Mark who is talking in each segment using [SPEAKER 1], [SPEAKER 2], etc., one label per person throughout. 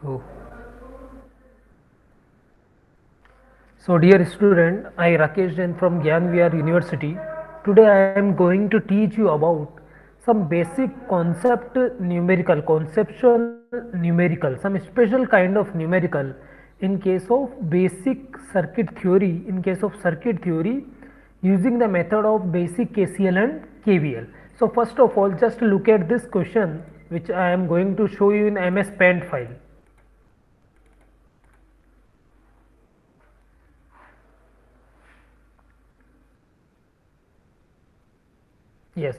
[SPEAKER 1] So, so dear student, I Rakesh Jain from Gyan Vihar University. Today I am going to teach you about some basic concept numerical, conceptual numerical, some special kind of numerical in case of basic circuit theory, in case of circuit theory using the method of basic KCL and KVL. So first of all, just look at this question which I am going to show you in MS Paint file. Yes.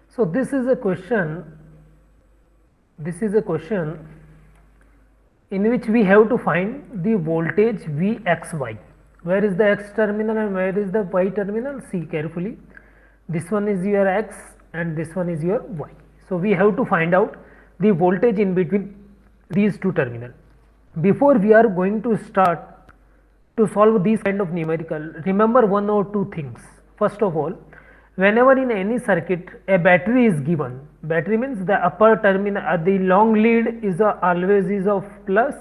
[SPEAKER 1] So this is a question, in which we have to find the voltage Vxy. Where is the x terminal and where is the y terminal? See carefully. This one is your x and this one is your y. So we have to find out the voltage in between these two terminals. Before we are going to start to solve these kind of numerical, remember one or two things. First of all, whenever in any circuit a battery is given, battery means the upper terminal, the long lead is always is of plus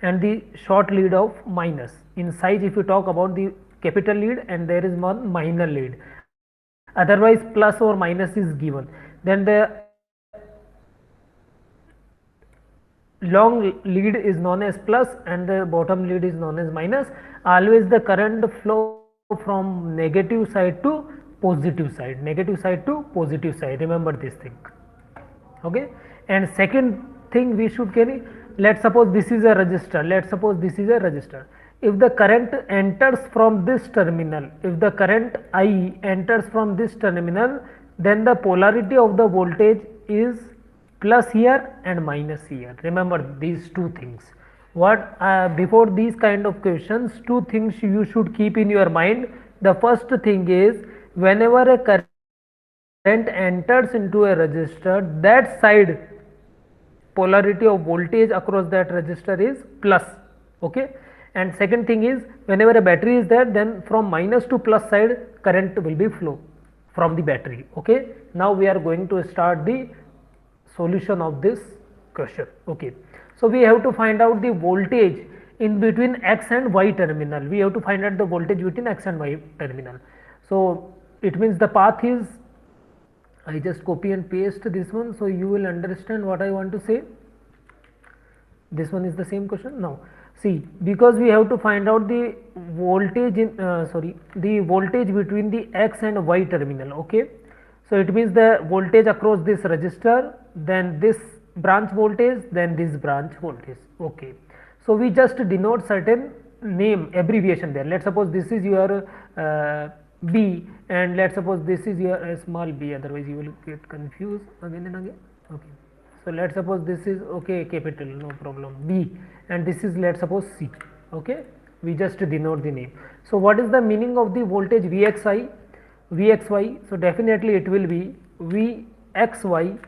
[SPEAKER 1] and the short lead of minus. In size, if you talk about the capital lead and there is one minor lead, otherwise plus or minus is given, then the long lead is known as plus and the bottom lead is known as minus. Always the current flow from negative side to positive side, negative side to positive side, remember this thing. Okay. And second thing we should carry, let's suppose this is a resistor, let's suppose this is a resistor. If the current enters from this terminal, if the current I enters from this terminal, then the polarity of the voltage is plus here and minus here. Remember these two things. What before these kind of questions, two things you should keep in your mind. The first thing is, whenever a current enters into a resistor, that side polarity of voltage across that resistor is plus. Okay. And second thing is, whenever a battery is there, then from minus to plus side current will be flow from the battery. Okay. Now we are going to start the solution of this question. Okay. So we have to find out the voltage in between x and y terminal. We have to find out the voltage between x and y terminal. So it means the path is, I just copy and paste this one, so you will understand what I want to say. This one is the same question. Now see, because we have to find out the voltage in the voltage between the x and y terminal. Okay. So it means the voltage across this resistor, then this branch voltage, then this branch voltage. Okay. So we just denote certain name abbreviation there. Let's suppose this is your B and let's suppose this is your small b, otherwise you will get confused again and again. Okay. So let's suppose this is okay capital, no problem, B, and this is let's suppose C. Okay. We just denote the name. So what is the meaning of the voltage Vxi? Vxy, so definitely it will be Vxy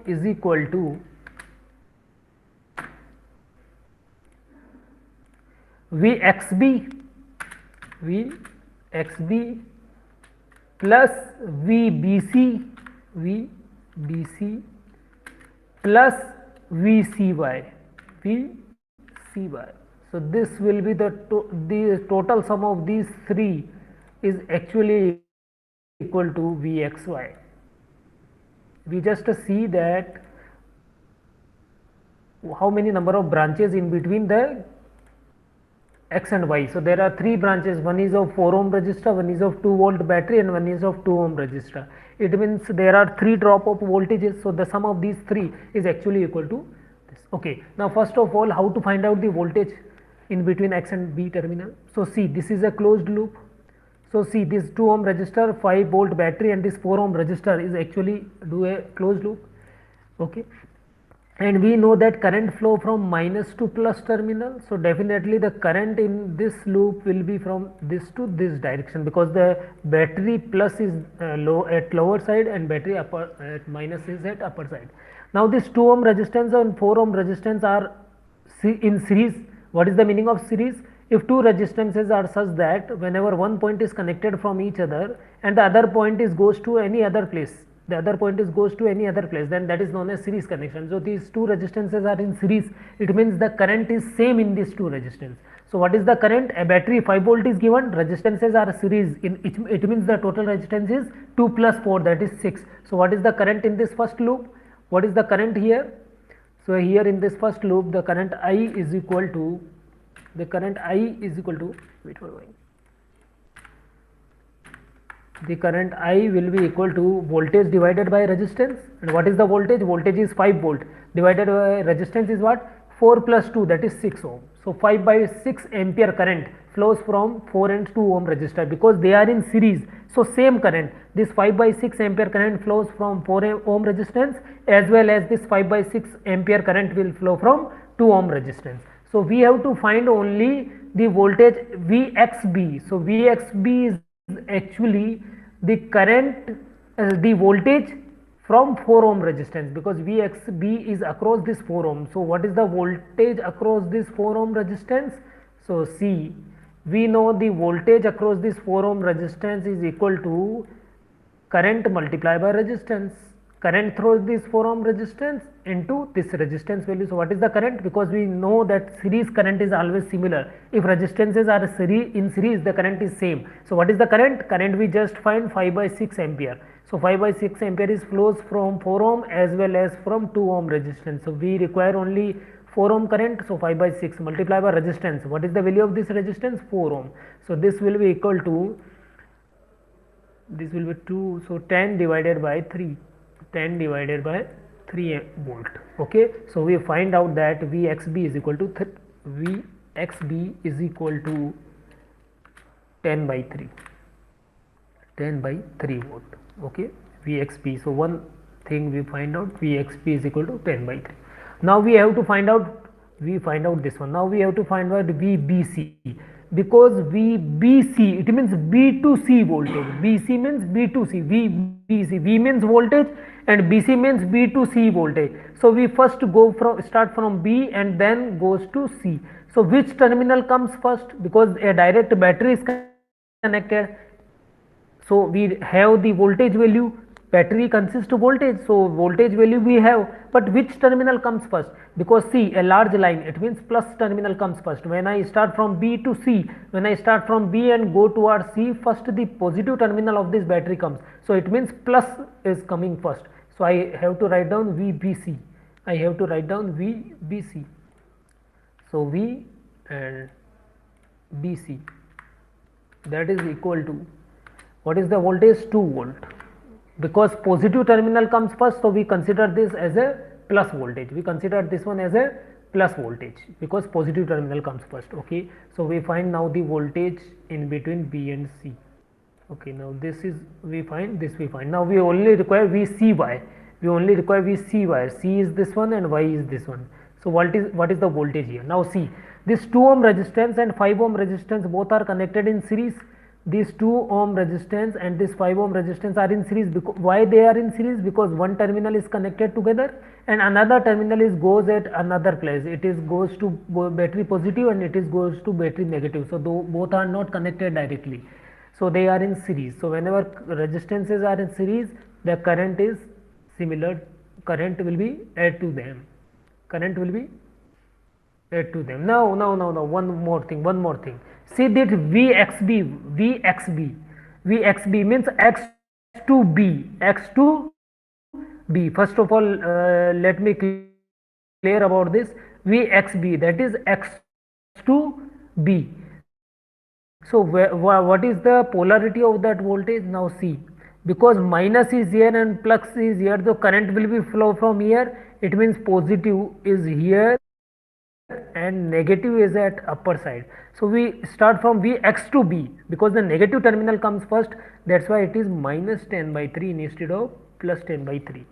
[SPEAKER 1] is equal to Vxb plus Vbc plus Vcy. So this will be the total sum of these three is actually equal to Vxy. We just see that how many number of branches in between the x and y. So there are three branches, one is of 4 ohm resistor, one is of 2 volt battery and one is of 2 ohm resistor. It means there are 3 drop of voltages, so the sum of these three is actually equal to this. Okay. Now first of all, how to find out the voltage in between x and b terminal? So see, this is a closed loop. So see, this 2 ohm resistor, 5 volt battery and this 4 ohm resistor is actually do a closed loop. Okay. And we know that current flow from minus to plus terminal. So definitely the current in this loop will be from this to this direction, because the battery plus is low at lower side and battery upper at minus is at upper side. Now this 2 ohm resistance and 4 ohm resistance are in series. What is the meaning of series? If two resistances are such that whenever one point is connected from each other and the other point is goes to any other place, the other point is goes to any other place, then that is known as series connection. So these two resistances are in series, it means the current is same in these two resistance. So what is the current? A battery 5 volt is given, resistances are series, in it means the total resistance is 2 plus 4, that is 6. So what is the current in this first loop? What is the current here? So here in this first loop the current I is equal to, wait for going, the current I will be equal to voltage divided by resistance. And what is the voltage? Voltage is 5 volt divided by resistance is what? 4 plus 2, that is 6 ohm. So 5 by 6 ampere current flows from 4 and 2 ohm resistor, because they are in series. So same current, this 5 by 6 ampere current flows from 4 ohm resistance, as well as this 5 by 6 ampere current will flow from 2 ohm resistance. So we have to find only the voltage Vxb. So Vxb is actually the current, the voltage from 4 ohm resistance, because Vxb is across this 4 ohm. So what is the voltage across this 4 ohm resistance? So see, we know the voltage across this 4 ohm resistance is equal to current multiplied by resistance, current through this 4 ohm resistance into this resistance value. So what is the current? Because we know that series current is always similar. If resistances are in series, the current is same. So what is the current? Current we just find 5 by 6 ampere. So 5 by 6 ampere is flows from 4 ohm as well as from 2 ohm resistance. So we require only 4 ohm current. So 5 by 6 multiplied by resistance. What is the value of this resistance? 4 ohm. So this will be equal to, this will be 2, so 10 divided by 3, 10 divided by 3 volt. Okay, so we find out that Vxb is equal to 10 by 3, 10 by 3 volt. Okay, Vxb. So one thing we find out, Vxb is equal to 10 by 3. Now we have to find out, this one. Now we have to find out Vbc, because Vbc, it means B to C voltage. Bc means B to C, Vbc, V means voltage and Bc means B to C voltage. So we first start from B and then goes to C. So which terminal comes first? Because a direct battery is connected, so we have the voltage value, battery consists of voltage, so voltage value we have, but which terminal comes first? Because see, a large line, it means plus terminal comes first. When I start from B to C, when I start from B and go towards C, first the positive terminal of this battery comes, so it means plus is coming first. So I have to write down Vbc, so V and Bc, that is equal to, what is the voltage? 2 volt. Because positive terminal comes first, so we consider this as a plus voltage, we consider this one as a plus voltage because positive terminal comes first. Okay, so we find now the voltage in between B and C. Okay, now this is, we find this, now we only require Vcy, C is this one and Y is this one. So what is the voltage here? Now see, this 2 ohm resistance and 5 ohm resistance both are connected in series. These 2 ohm resistance and this 5 ohm resistance are in series. Why they are in series? Because one terminal is connected together and another terminal goes at another place. It goes to battery positive and it goes to battery negative. So both are not connected directly. So they are in series. So whenever resistances are in series, the current is similar. Current will be add to them. Now one more thing. See that Vxb means X to B. First of all, let me clear about this. Vxb, that is X to B. So what is the polarity of that voltage? Now see, because minus is here and plus is here, the current will be flow from here. It means positive is here and negative is at upper side. So we start from Vx to B because the negative terminal comes first. That's why it is minus 10 by 3 instead of plus 10 by 3.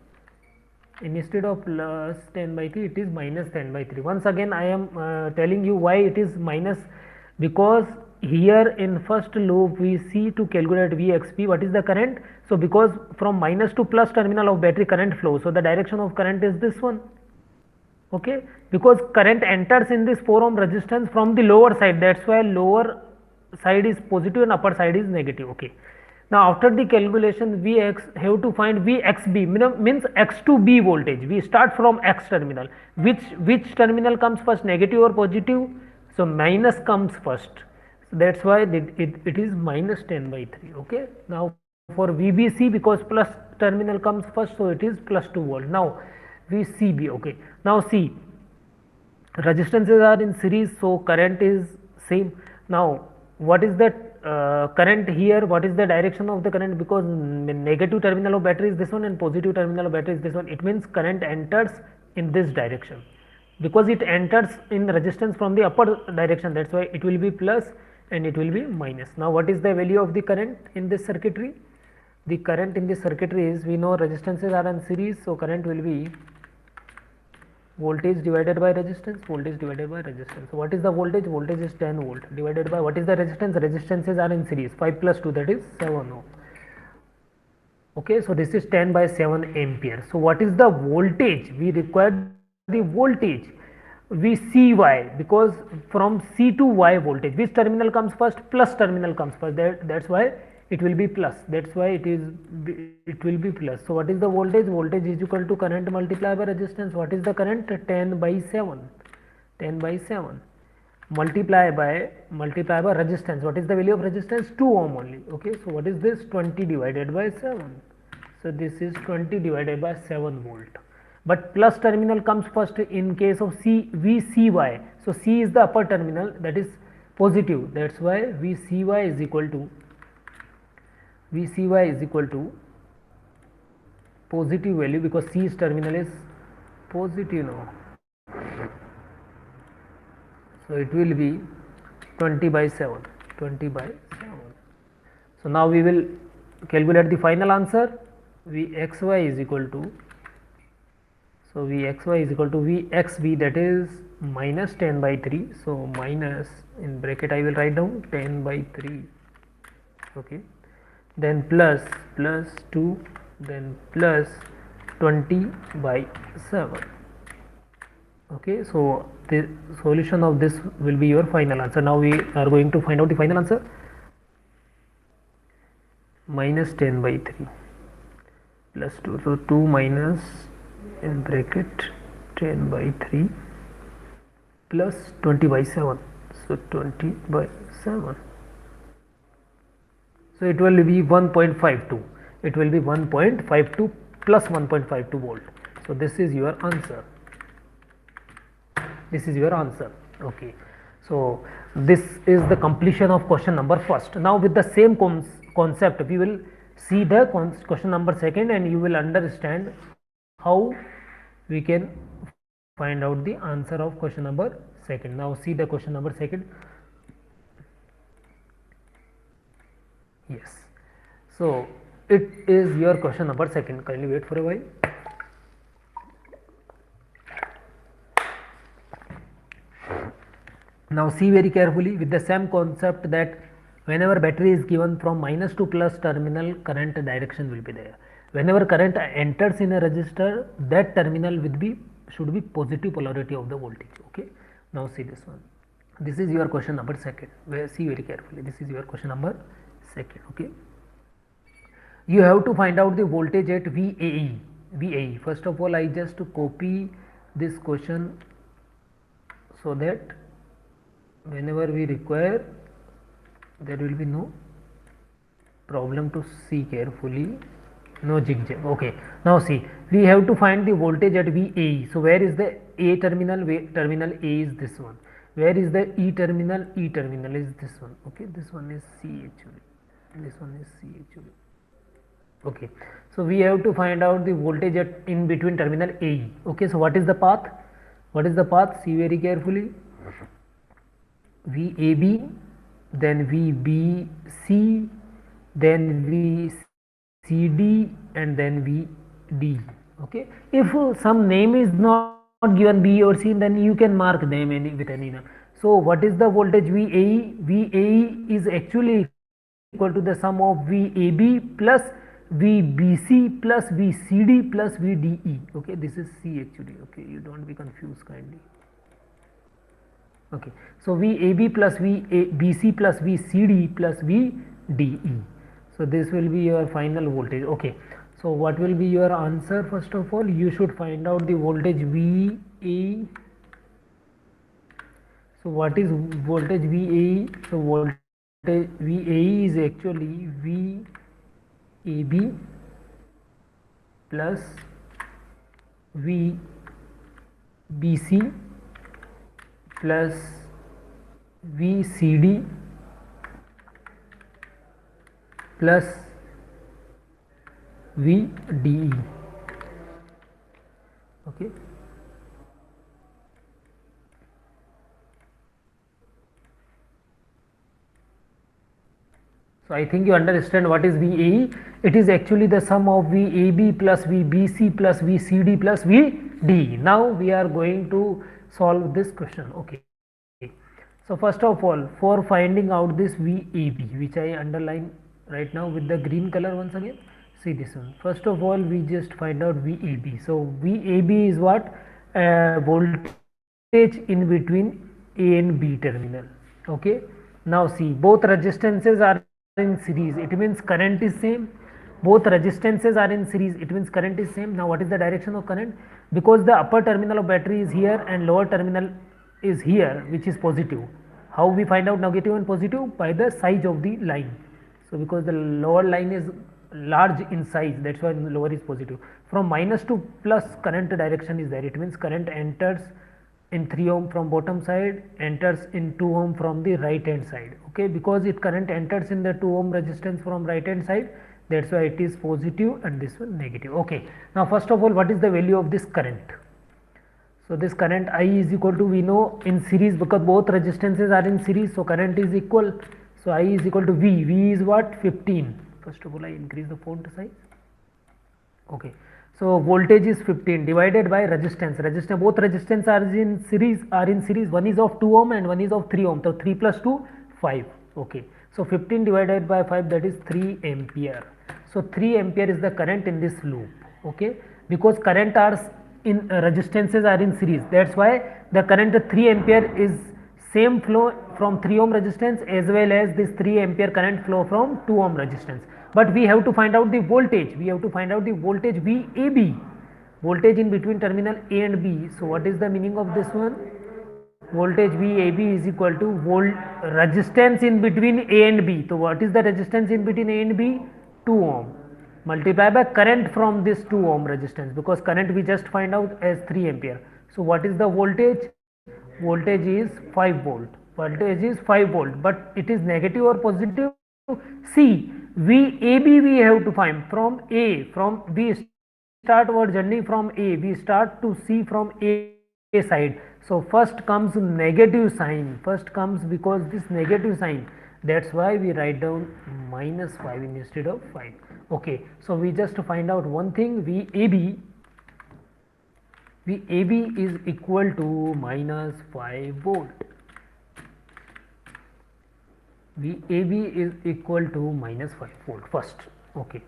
[SPEAKER 1] Instead of plus 10 by 3, it is minus 10 by 3. Once again I am telling you why it is minus, because here in first loop we see to calculate Vxp, what is the current? So because from minus to plus terminal of battery current flows, so the direction of current is this one. Okay, because current enters in this 4 ohm resistance from the lower side, that's why lower side is positive and upper side is negative. Okay, Now after the calculation Vx have to find Vxb means x to b voltage. We start from x terminal. Which terminal comes first, negative or positive? So minus comes first. So that's why it is minus 10 by 3. Okay. Now for Vbc, because plus terminal comes first, so it is plus 2 volt. Now Vcb. Okay. Now see, resistances are in series, so current is same. Now what is the current here? What is the direction of the current? Because negative terminal of battery is this one and positive terminal of battery is this one, it means current enters in this direction, because it enters in resistance from the upper direction, that's why it will be plus and it will be minus. Now what is the value of the current in this circuitry? The current in this circuitry is, we know resistances are in series, so current will be voltage divided by resistance, voltage divided by resistance. So what is the voltage? Voltage is 10 volt divided by what is the resistance? Resistances are in series, 5 plus 2, that is 7 ohm. Okay, so this is 10 by 7 ampere. So what is the voltage? We require the voltage Vcy, because from C to Y voltage, which terminal comes first? Plus terminal comes first. That's why it will be plus. That's why it will be plus. So what is the voltage? Voltage is equal to current multiplied by resistance. What is the current? 10 by 7. 10 by 7 multiply by resistance. What is the value of resistance? 2 ohm only. Okay, so what is this? 20 divided by 7. So this is 20 divided by 7 volt. But plus terminal comes first in case of Vcy. So C is the upper terminal, that is positive. That's why Vcy is equal to positive value, because C's terminal is positive now. So it will be 20 by 7. 20 by 7. So now we will calculate the final answer. Vxy is equal to, so Vxy is equal to Vxb, that is minus 10 by 3. So minus, in bracket I will write down 10 by 3. Okay. Then plus 2, then plus 20 by 7. Okay, so the solution of this will be your final answer. Now we are going to find out the final answer. Minus 10 by 3 plus 2, so 2 minus, in bracket 10 by 3 plus 20 by 7, so 20 by 7. So it will be 1.52. It will be 1.52 plus 1.52 volt. So this is your answer. This is your answer. Okay. So this is the completion of question number first. Now with the same concept, we will see the question number second, and you will understand how we can find out the answer of question number second. Now see the question number second. Yes, so it is your question number second. Kindly wait for a while. Now see very carefully with the same concept, that whenever battery is given from minus to plus terminal, current direction will be there. Whenever current enters in a resistor, that terminal should be positive polarity of the voltage. Okay. Now see this one. This is your question number second. See very carefully. This is your question number second. Okay. You have to find out the voltage at VAE. VAE. First of all, I just copy this question so that whenever we require, there will be no problem to see carefully, no zigzag. Okay. Now see, we have to find the voltage at VAE. So where is the A terminal? Terminal A is this one. Where is the E terminal? E terminal is this one. Okay. This one is C actually. This one is C actually. Okay. So we have to find out the voltage at in between terminal AE. Okay. So what is the path? What is the path? See very carefully. VAB, then VBC, then VCD, and then VD. Okay. If some name is not given B or C, then you can mark them with any name. So what is the voltage VAE? VAE is actually equal to the sum of VAB plus VBC plus VCD plus VDE. Okay. This is C actually. Okay. You don't be confused kindly. Okay. So VAB plus VBC plus VCD plus VDE. So this will be your final voltage. Okay, so what will be your answer? First of all, you should find out the voltage VA. So what is voltage VAE? So voltage VAE is actually VAB plus VBC plus VCD plus VDE. Okay. So I think you understand what is VAE. It is actually the sum of VAB plus VBC plus VCD plus VDE. Now we are going to solve this question. Okay. So first of all, for finding out this VAB, which I underline right now with the green color once again, see this one. First of all, we just find out VAB. So VAB is what? Voltage in between A and B terminal. Okay. Now see, both resistances are in series. It means current is same. Both resistances are in series. It means current is same. Now what is the direction of current? Because the upper terminal of battery is here and lower terminal is here, which is positive. How we find out negative and positive? By the size of the line. So because the lower line is large in size, that's why the lower is positive. From minus to plus, current direction is there. It means current enters in 3 ohm from bottom side, enters in 2 ohm from the right hand side. Okay, because it current enters in the 2 ohm resistance from right hand side, that's why it is positive and this one negative. Okay, now first of all, what is the value of this current? So this current I is equal to, we know in series, because both resistances are in series, so current is equal. So I is equal to V. V is what? 15. First of all, I increase the font size. Okay. So voltage is 15 divided by resistance. Both resistance are in series. One is of 2 ohm and one is of 3 ohm. So 3 plus 2, 5. Okay. So 15 divided by 5, that is 3 ampere. So 3 ampere is the current in this loop. Okay. Because current are in resistances are in series. That's why the current 3 ampere is same flow from 3 ohm resistance as well as this 3 ampere current flow from 2 ohm resistance. But we have to find out the voltage. We have to find out the voltage VAB, voltage in between terminal A and B. So what is the meaning of this one? Voltage VAB is equal to resistance in between A and B. So what is the resistance in between A and B? 2 ohm multiplied by current from this 2 ohm resistance, because current we just find out as 3 ampere. So what is the voltage? Voltage is 5 volt. Voltage is 5 volt, but it is negative or positive? See, VAB we have to find from A. From we start our journey from A. We start to see from A side. So first comes negative sign. First comes, because this negative sign. That's why we write down minus 5 instead of 5. Okay. So we just find out one thing. VAB is equal to minus 5 volt. VAB is equal to minus 5 volt first. Okay.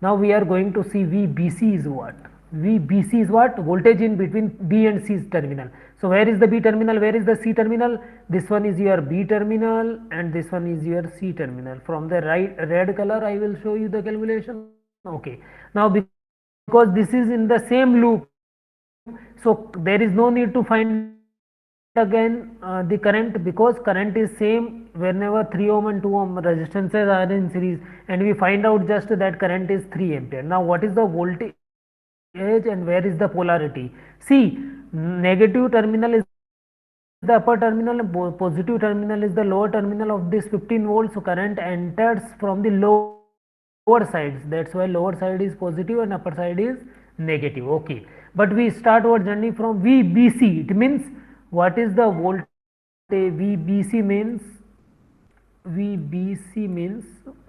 [SPEAKER 1] Now we are going to see VBC is what? VBC is what? Voltage in between B and C terminal. So where is the B terminal? Where is the C terminal? This one is your B terminal and this one is your C terminal. From the red color I will show you the calculation. Okay. Now because this is in the same loop, so there is no need to find again the current, because current is same whenever 3 ohm and 2 ohm resistances are in series, and we find out just that current is 3 ampere. Now what is the voltage and where is the polarity? See, negative terminal is the upper terminal, positive terminal is the lower terminal of this 15 volts. So current enters from the lower sides. That's why lower side is positive and upper side is negative. Okay. But we start our journey from VBC. It means, what is the voltage? VBC means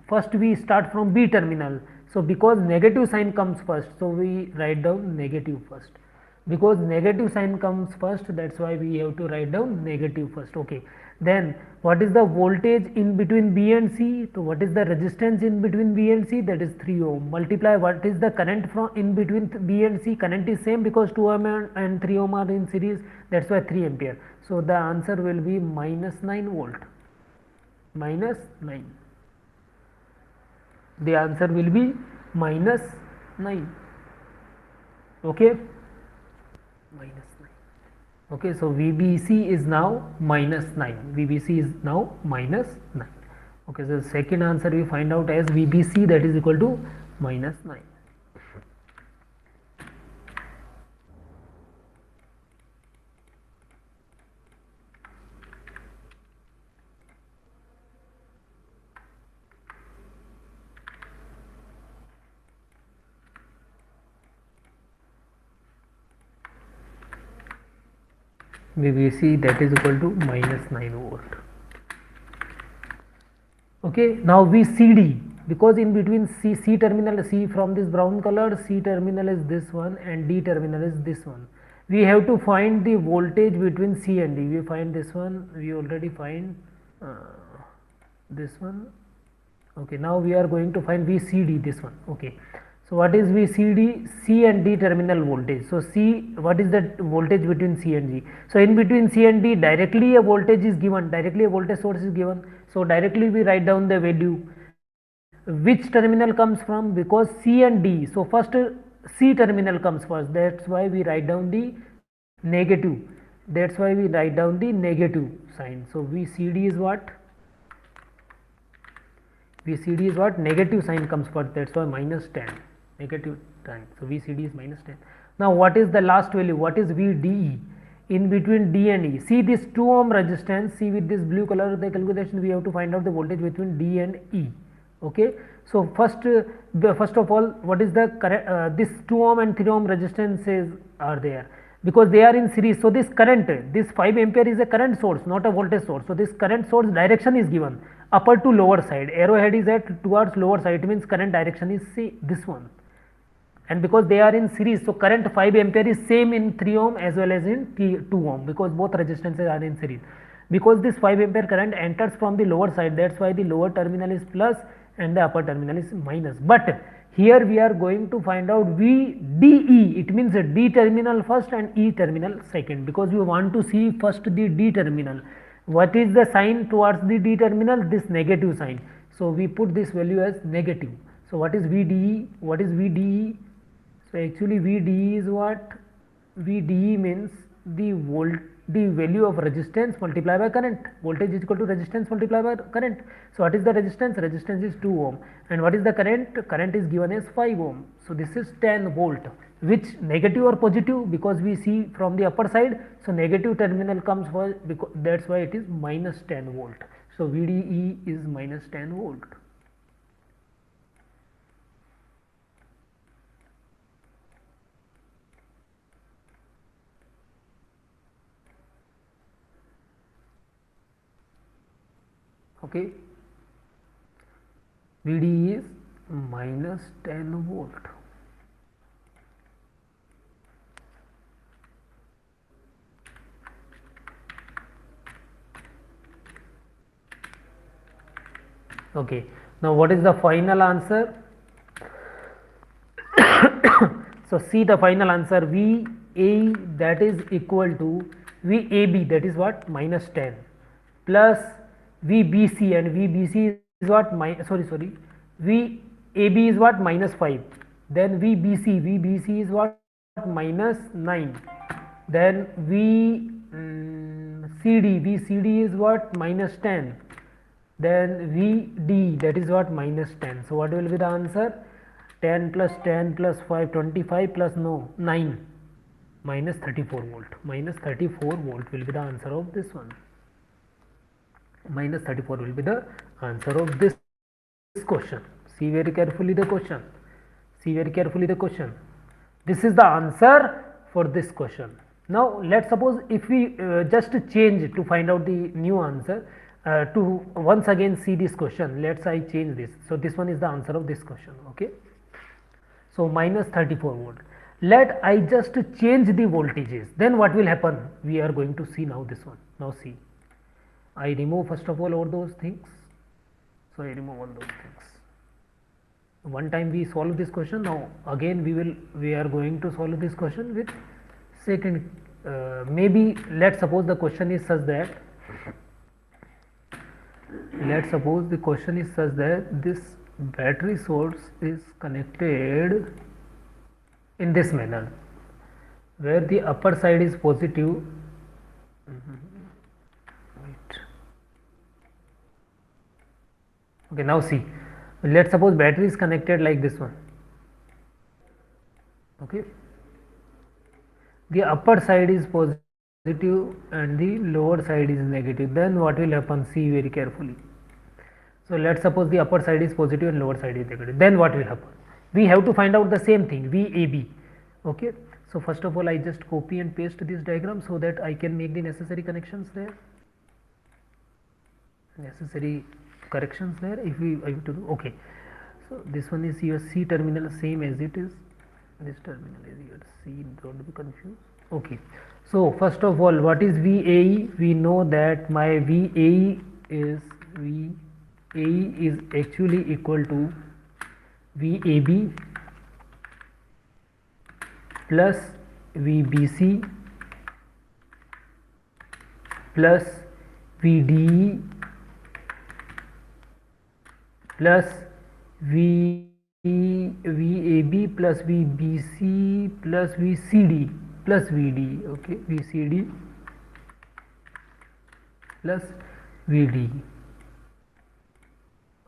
[SPEAKER 1] first we start from B terminal. So because negative sign comes first, so we write down negative first. Because negative sign comes first, that's why we have to write down negative first. Okay. Then what is the voltage in between B and C? So what is the resistance in between B and C? That is 3 ohm. Multiply what is the current from in between B and C? Current is same because 2 ohm and 3 ohm are in series. That's why 3 ampere. So the answer will be minus 9 volt. Minus 9. the answer will be minus 9. Okay, minus 9. Okay, so VBC is now minus 9. VBC is now minus 9. Okay, so the second answer we find out as VBC, that is equal to minus 9. VBC, that is equal to minus 9 volt. Okay, now VCD, because in between C terminal, C from this brown color, C terminal is this one and D terminal is this one. We have to find the voltage between C and D. We find this one, we already find this one. Okay, now we are going to find VCD, this one. Okay, so what is VCD? C and D terminal voltage. So C, what is the voltage between C and D? So in between C and D, directly a voltage is given, directly a voltage source is given. So directly we write down the value. Which terminal comes from? Because C and D, so first C terminal comes first, that's why we write down the negative. That's why we write down the negative sign. So VCD is what? VCD is what? Negative sign comes first, that's why minus 10, negative 10. So VCD is minus 10. Now what is the last value? What is VDE? In between D and E, see this 2 ohm resistance, see with this blue color the calculation, we have to find out the voltage between D and E. Okay, so first of all, what is the correct, this 2 ohm and 3 ohm resistances are there because they are in series. So this current, this 5 ampere is a current source, not a voltage source. So this current source direction is given upper to lower side, arrowhead is at towards lower side, it means current direction is see this one. And because they are in series, so current 5 ampere is same in 3 ohm as well as in 2 ohm, because both resistances are in series. Because this 5 ampere current enters from the lower side, that's why the lower terminal is plus and the upper terminal is minus. But here we are going to find out VDE, it means D terminal first and E terminal second, because we want to see first the D terminal. What is the sign towards the D terminal? This negative sign. So we put this value as negative. So what is VDE? What is VDE? So actually VDE is what? VDE means the value of resistance multiplied by current. Voltage is equal to resistance multiplied by current. So what is the resistance? Resistance is 2 ohm. And what is the current? Current is given as 5 ohm. So this is 10 volt. Which, negative or positive? Because we see from the upper side, so negative terminal comes first, because that's why it is minus 10 volt. So VDE is minus 10 volt. Okay, VDE is minus 10 volt. Okay, now what is the final answer? So see the final answer, VA, that is equal to VAB, that is what? Minus 10 plus VBC, and VBC is what? VAB is what? Minus 5. Then VBC is what? Minus 9. Then VCD is what? Minus 10. Then VD, that is what? Minus 10. So what will be the answer? 10 plus 10 plus 5, 25 plus 9, minus 34 volt. Minus 34 volt will be the answer of this one. Minus 34 will be the answer of this question. See very carefully the question. See very carefully the question. This is the answer for this question. Now let's suppose if we just change to find out the new answer, to once again see this question, let's I change this. So this one is the answer of this question. Okay, so minus 34 volt. Let I just change the voltages, then what will happen? We are going to see now this one. Now see, I remove first of all those things. So I remove all those things. One time we solve this question. Now again we are going to solve this question with second. Maybe let's suppose the question is such that, let's suppose the question is such that this battery source is connected in this manner, where the upper side is positive. Wait. Okay, now see, let's suppose battery is connected like this one. Okay, the upper side is positive and the lower side is negative. Then what will happen? See very carefully. So let's suppose the upper side is positive and lower side is negative. Then what will happen? We have to find out the same thing, VAB. Okay, so first of all I just copy and paste this diagram so that I can make the necessary connections there, necessary corrections there if we have to do. Okay, so this one is your C terminal, same as it is. This terminal is your C, don't be confused. Okay, so first of all, what is VAE? We know that my VAE is actually equal to VAB plus VBC plus VDE plus VAB plus VBC plus VCD plus VD. Okay, VCD plus VD.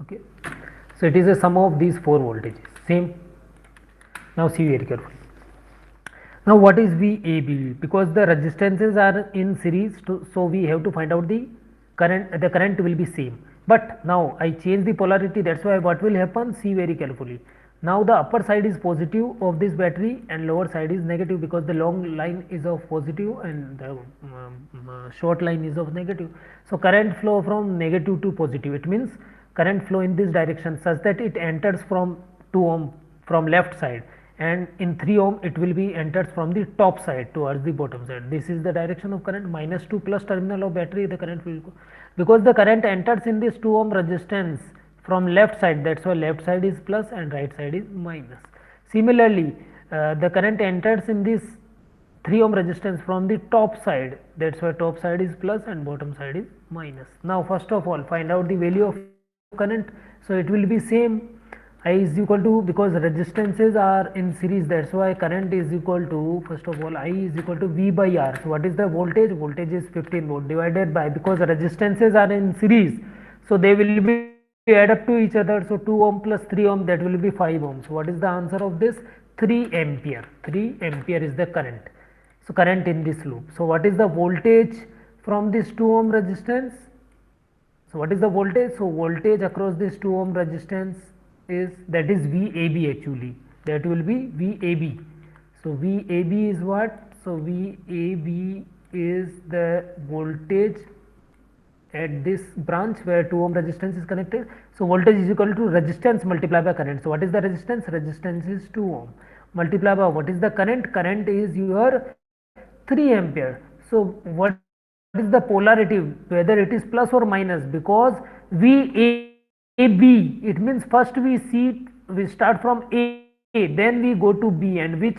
[SPEAKER 1] Okay, so it is a sum of these four voltages, same. Now see very carefully. Now what is VAB? Because the resistances are in series, so we have to find out the current. The current will be same, but now I change the polarity. That's why what will happen? See very carefully. Now the upper side is positive of this battery and lower side is negative, because the long line is of positive and the short line is of negative. So current flow from negative to positive. It means current flow in this direction such that it enters from 2 ohm from left side, and in 3 ohm it will be enters from the top side towards the bottom side. This is the direction of current. Minus to plus terminal of battery, the current will go, because the current enters in this 2 ohm resistance from left side. That's why left side is plus and right side is minus. Similarly, the current enters in this 3 ohm resistance from the top side. That's why top side is plus and bottom side is minus. Now first of all find out the value of current. So it will be same. I is equal to, because resistances are in series, that's why current is equal to, first of all I is equal to V by R. So what is the voltage? Voltage is 15 volt divided by, because resistances are in series, so they will be add up to each other. So 2 ohm plus 3 ohm, that will be 5 ohm. So what is the answer of this? 3 ampere. 3 ampere is the current. So current in this loop. So what is the voltage from this 2 ohm resistance? So what is the voltage? So voltage across this 2 ohm resistance is, that is VAB actually, that will be VAB. So VAB is what? So VAB is the voltage at this branch where 2 ohm resistance is connected. So voltage is equal to resistance multiplied by current. So what is the resistance? Resistance is 2 ohm multiplied by what is the current? Current is your 3 ampere. So what is the polarity? Whether it is plus or minus, because VAB, it means first we start from A, then we go to B, and which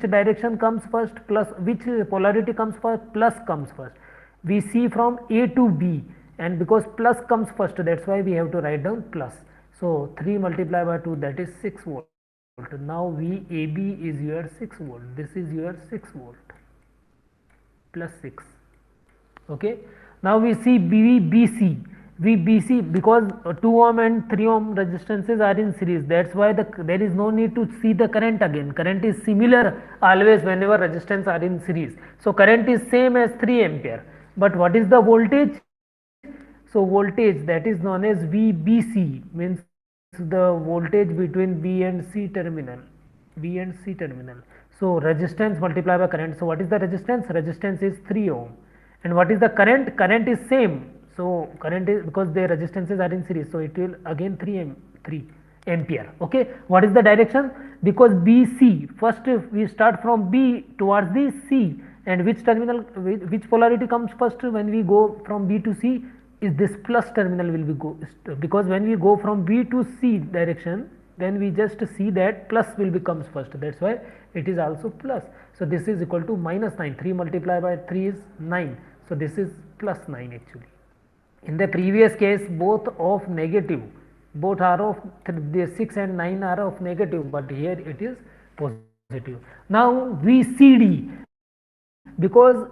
[SPEAKER 1] direction comes first? Plus. Which polarity comes first? Plus comes first. We see from A to B, and because plus comes first, that's why we have to write down plus. So 3 multiplied by 2, that is 6 volt. Now VAB is your 6 volt. This is your 6 volt plus 6. Okay. Now we see VBC. VBC, because 2 ohm and 3 ohm resistances are in series, that's why there is no need to see the current again. Current is similar always whenever resistance are in series. So current is same as 3 ampere. But what is the voltage? So voltage, that is known as VBC, means the voltage between B and C terminal. B and C terminal. So resistance multiplied by current. So what is the resistance? Resistance is 3 ohm. And what is the current? Current is same. So current is, because their resistances are in series, so it will again 3 ampere. Okay. What is the direction? Because BC, first we start from B towards the C, and which terminal, which polarity comes first when we go from B to C? Is this plus terminal will be go, because when we go from B to C direction, then we just see that plus will becomes first. That's why it is also plus. So this is equal to minus 9. 3 multiplied by 3 is 9. So this is plus 9 actually. In the previous case, both of negative both are of the 6 and 9 are of negative, but here it is positive. Now VCD, because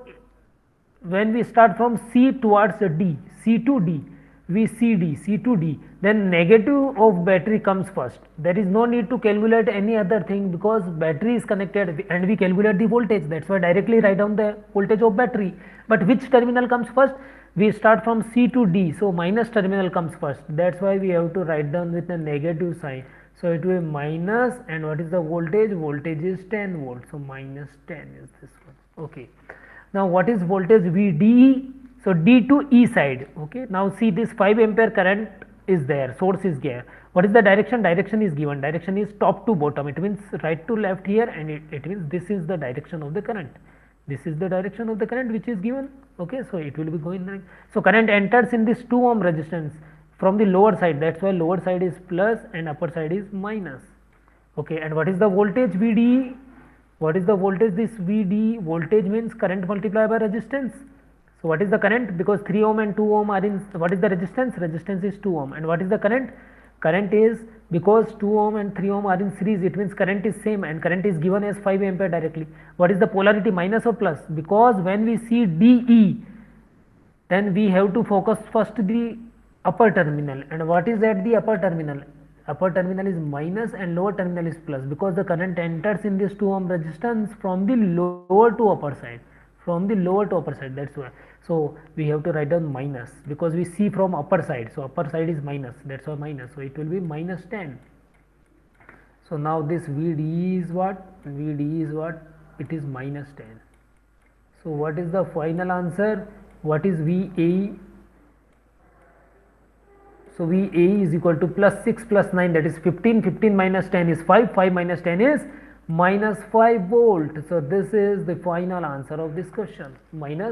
[SPEAKER 1] when we start from C towards D, C to D, VCD, C to D, then negative of battery comes first. There is no need to calculate any other thing because battery is connected and we calculate the voltage. That's why directly write down the voltage of battery. But which terminal comes first? We start from C to D, so minus terminal comes first. That's why we have to write down with a negative sign. So it will be minus, and what is the voltage? Voltage is 10 volts. So minus 10 is this one. Okay. Now what is voltage VDE? So D to E side. Okay. Now see this 5 ampere current is there, source is there. What is the direction? Direction is given. Direction is top to bottom. It means right to left here, and it means this is the direction of the current. This is the direction of the current which is given. Okay. So it will be going like, so current enters in this 2 ohm resistance from the lower side. That's why lower side is plus and upper side is minus. Okay. And what is the voltage VDE? What is the voltage? This VD voltage means current multiplied by resistance. So what is the current? Because 3 ohm and 2 ohm are in, what is the resistance? Resistance is 2 ohm. And what is the current? Current is, because 2 ohm and 3 ohm are in series, it means current is same, and current is given as 5 ampere directly. What is the polarity? Minus or plus? Because when we see DE, then we have to focus first the upper terminal. And what is at the upper terminal? Upper terminal is minus and lower terminal is plus, because the current enters in this 2 ohm resistance from the lower to upper side, from the lower to upper side. That's why. So we have to write down minus, because we see from upper side, so upper side is minus, that's why minus. So it will be minus 10. So now this VD is what? VD is what? It is minus 10. So what is the final answer? What is VAE? So VAE is equal to plus 6 plus 9, that is 15. 15 minus 10 is 5. 5 minus 10 is minus 5 volt. So this is the final answer of this question, minus